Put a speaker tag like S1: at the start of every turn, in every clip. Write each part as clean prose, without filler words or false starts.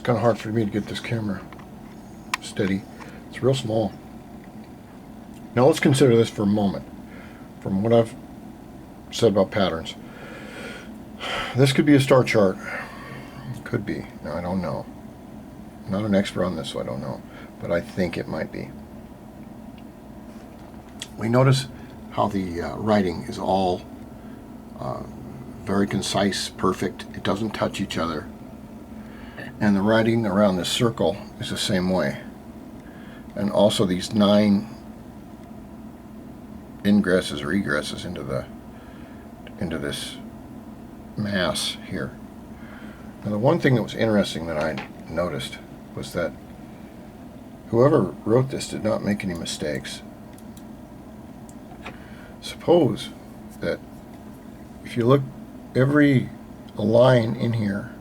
S1: kind of hard for me to get this camera steady. It's real small. Now let's consider this for a moment. From what I've said about patterns, this could be a star chart. It could be. Now I don't know. I'm not an expert on this, so I don't know. But I think it might be. We notice how the writing is all very concise, perfect. It doesn't touch each other. And the writing around this circle is the same way. And also these 9 ingresses or egresses into this mass here. Now the one thing that was interesting that I noticed was that whoever wrote this did not make any mistakes. Suppose that if you look, every line in here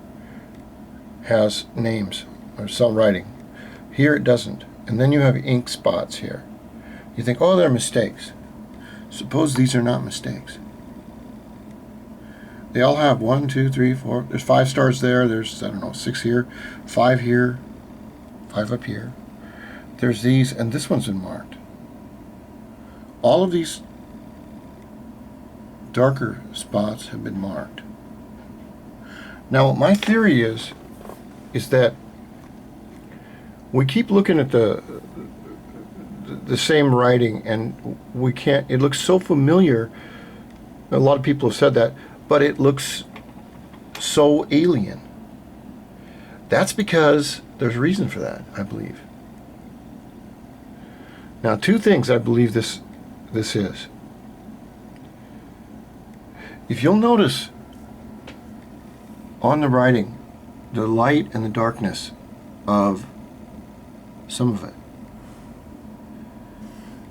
S1: has names or some writing. Here it doesn't. And then you have ink spots here. You think, oh, they're mistakes. Suppose these are not mistakes. They all have 1, 2, 3, 4. There's 5 stars there. There's, I don't know, 6 here, 5 here, 5 up here. There's these, and this one's been marked. All of these darker spots have been marked. Now, what my theory is that we keep looking at the same writing, and we can't. It looks so familiar. A lot of people have said that, but it looks so alien. That's because there's a reason for that, I believe. Now, 2 things I believe this is. If you'll notice on the writing, the light and the darkness of some of it.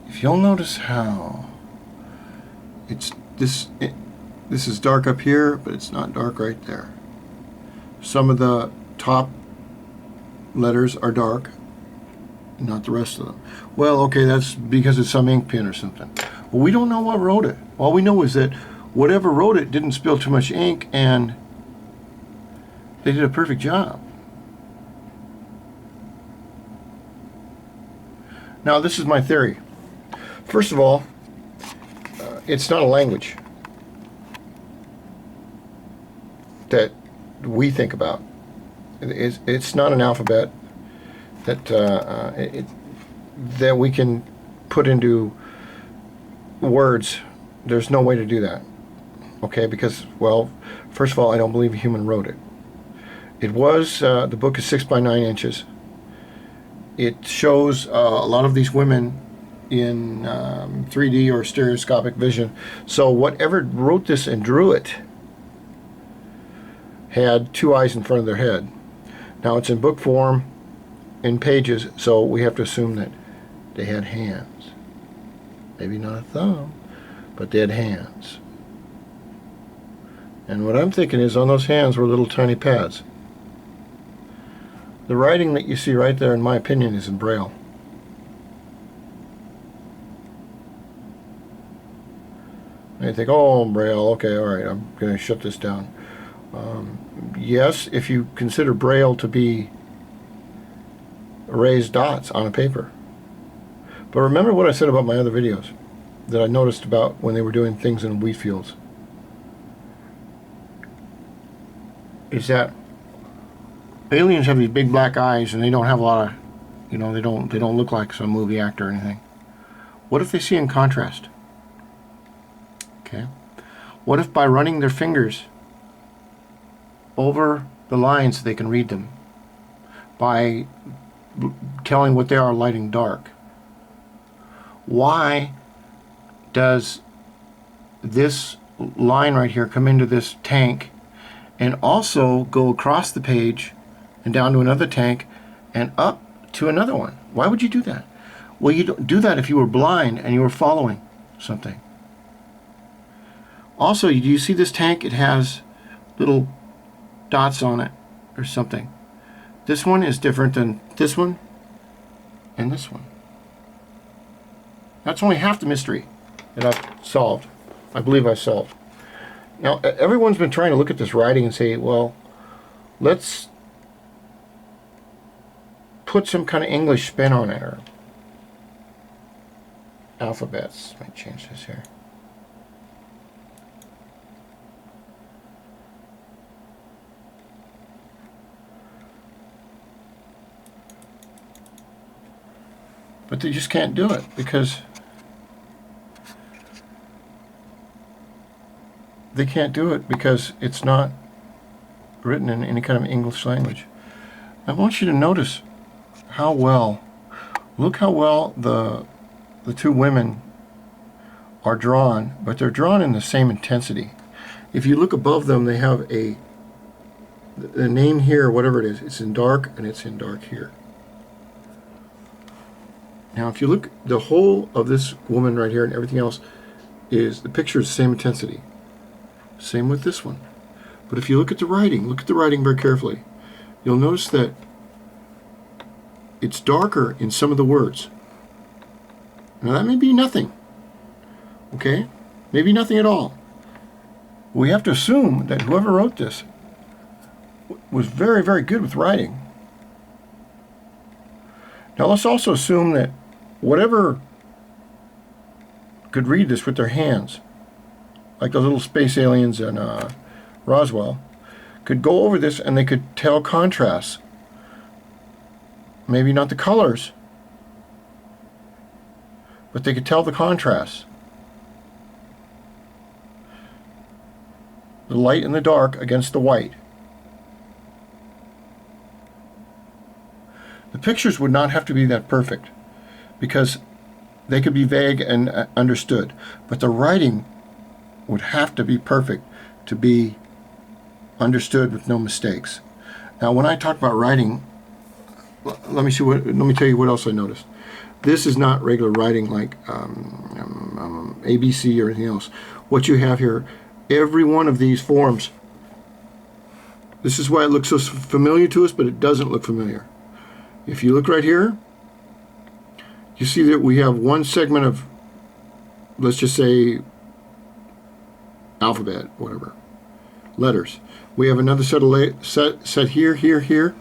S1: If you'll notice how this is dark up here, but it's not dark right there. Some of the top letters are dark, not the rest of them. Well, okay, that's because it's some ink pen or something. Well, we don't know what wrote it. All we know is that whatever wrote it didn't spill too much ink, and they did a perfect job. Now, this is my theory. First of all, it's not a language that we think about. It's not an alphabet that that we can put into words. There's no way to do that. Okay, because, well, first of all, I don't believe a human wrote it. It was, the book is 6 by 9 inches. It shows a lot of these women in 3D or stereoscopic vision. So whatever wrote this and drew it had 2 eyes in front of their head. Now it's in book form, in pages, so we have to assume that they had hands. Maybe not a thumb, but they had hands. And what I'm thinking is on those hands were little tiny pads. The writing that you see right there, in my opinion, is in Braille. And you think, oh, Braille, okay, all right, I'm going to shut this down. Yes, if you consider Braille to be raised dots on a paper. But remember what I said about my other videos that I noticed about when they were doing things in wheat fields. Is that aliens have these big black eyes and they don't have a lot of, you know, they don't look like some movie actor or anything. What if they see in contrast? Okay. What if by running their fingers over the lines they can read them by telling what they are lighting dark? Why does this line right here come into this tank and also go across the page and down to another tank and up to another one? Why would you do that? Well, you don't do that if you were blind and you were following something. Also, do you see this tank? It has little dots on it or something. This one is different than this one and this one. That's only half the mystery that I've solved. I believe I solved. Now, everyone's been trying to look at this writing and say, well, let's put some kind of English spin on it, or alphabets. Let me change this here. But they just can't do it because it's not written in any kind of English language. I want you to notice how well, look how well the two women are drawn, but they're drawn in the same intensity. If you look above them, they have the name here, whatever it is, it's in dark and it's in dark here. Now if you look, the whole of this woman right here and everything else is, the picture is the same intensity. Same with this one. But if you look at the writing very carefully, you'll notice that it's darker in some of the words. Now that may be nothing, okay? Maybe nothing at all. We have to assume that whoever wrote this was very, very good with writing. Now let's also assume that whatever could read this with their hands, like those little space aliens in Roswell, could go over this and they could tell contrasts. Maybe not the colors, but they could tell the contrasts. The light and the dark against the white. The pictures would not have to be that perfect because they could be vague and understood, but the writing would have to be perfect to be understood with no mistakes. Now when I talk about writing, let me tell you what else I noticed. This is not regular writing like ABC or anything else. What you have here, every one of these forms, this is why it looks so familiar to us, but it doesn't look familiar. If you look right here, you see that we have one segment of, let's just say, alphabet, whatever, letters. We have another set of set here, here, here.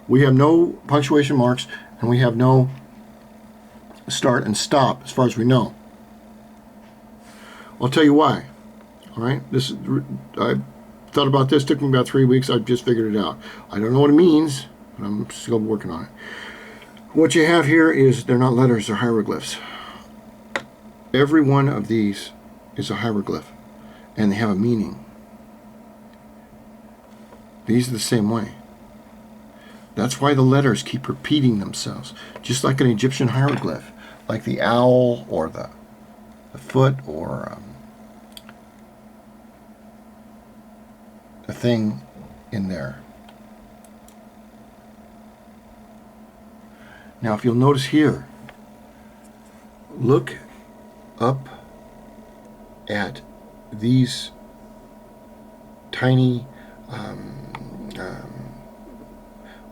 S1: We have no punctuation marks, and we have no start and stop, as far as we know. I'll tell you why. All right, I thought about this. Took me about 3 weeks. I just figured it out. I don't know what it means, but I'm still working on it. What you have here is, they're not letters, they're hieroglyphs. Every one of these is a hieroglyph, and they have a meaning. These are the same way. That's why the letters keep repeating themselves, just like an Egyptian hieroglyph, like the owl or the foot or the thing in there. Now if you'll notice here, look up at these tiny, I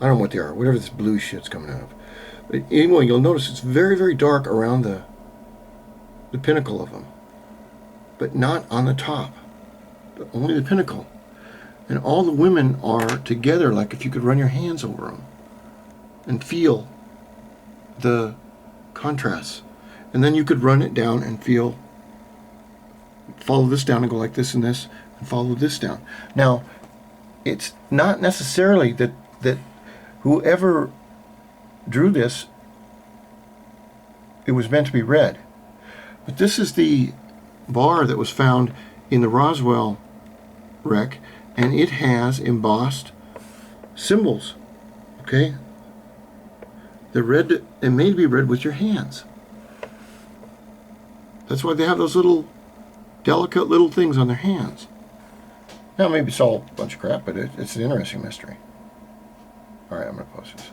S1: don't know what they are, whatever this blue shit's coming out of. But anyway, you'll notice it's very, very dark around the pinnacle of them, but not on the top, but only the pinnacle. And all the women are together, like if you could run your hands over them and feel the contrasts. And then you could run it down and follow this down and go like this and this, and follow this down. Now, it's not necessarily that whoever drew this, it was meant to be read. But this is the bar that was found in the Roswell wreck, and it has embossed symbols, okay? They're read, and made to be read with your hands. That's why they have those little delicate little things on their hands. Now maybe it's all a bunch of crap, but it's an interesting mystery. Alright, I'm going to post this.